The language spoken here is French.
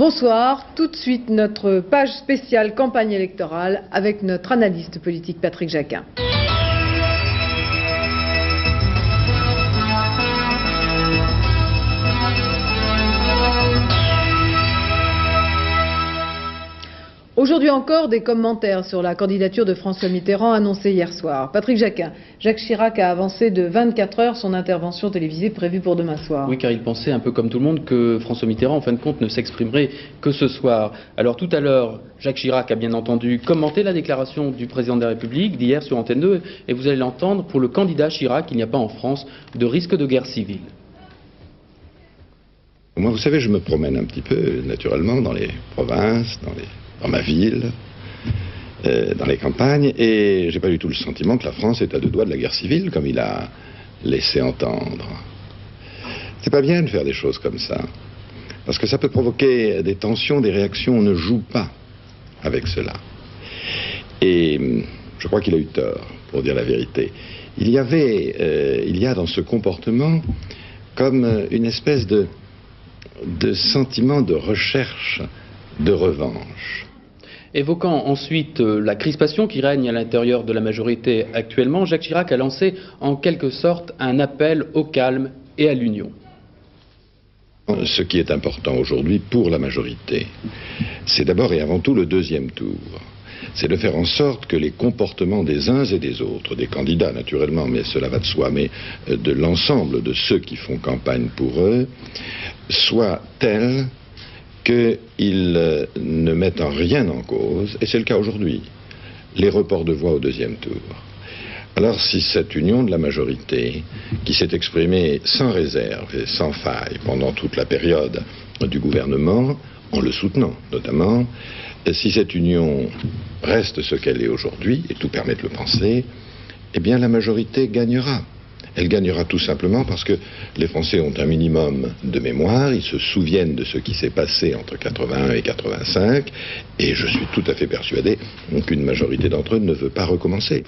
Bonsoir, tout de suite notre page spéciale campagne électorale avec notre analyste politique Patrick Jacquin. Aujourd'hui encore, des commentaires sur la candidature de François Mitterrand annoncée hier soir. Patrick Jacquin, Jacques Chirac a avancé de 24 heures son intervention télévisée prévue pour demain soir. Oui, car il pensait un peu comme tout le monde que François Mitterrand, en fin de compte, ne s'exprimerait que ce soir. Alors tout à l'heure, Jacques Chirac a bien entendu commenté la déclaration du président de la République d'hier sur Antenne 2, et vous allez l'entendre, pour le candidat Chirac, il n'y a pas en France de risque de guerre civile. Moi, vous savez, je me promène un petit peu, naturellement, dans les provinces, dans ma ville, dans les campagnes, et j'ai pas du tout le sentiment que la France est à deux doigts de la guerre civile, comme il a laissé entendre. C'est pas bien de faire des choses comme ça, parce que ça peut provoquer des tensions, des réactions. On ne joue pas avec cela. Et je crois qu'il a eu tort, pour dire la vérité. Il y a dans ce comportement comme une espèce de sentiment de recherche de revanche. Évoquant ensuite la crispation qui règne à l'intérieur de la majorité actuellement, Jacques Chirac a lancé en quelque sorte un appel au calme et à l'union. Ce qui est important aujourd'hui pour la majorité, c'est d'abord et avant tout le deuxième tour. C'est de faire en sorte que les comportements des uns et des autres, des candidats naturellement, mais cela va de soi, mais de l'ensemble de ceux qui font campagne pour eux, soient tels qu'ils ne mettent en rien en cause, et c'est le cas aujourd'hui, les reports de voix au deuxième tour. Alors si cette union de la majorité, qui s'est exprimée sans réserve et sans faille pendant toute la période du gouvernement, en le soutenant notamment, si cette union reste ce qu'elle est aujourd'hui, et tout permet de le penser, eh bien la majorité gagnera. Elle gagnera tout simplement parce que les Français ont un minimum de mémoire, ils se souviennent de ce qui s'est passé entre 81 et 85, et je suis tout à fait persuadé qu'une majorité d'entre eux ne veut pas recommencer.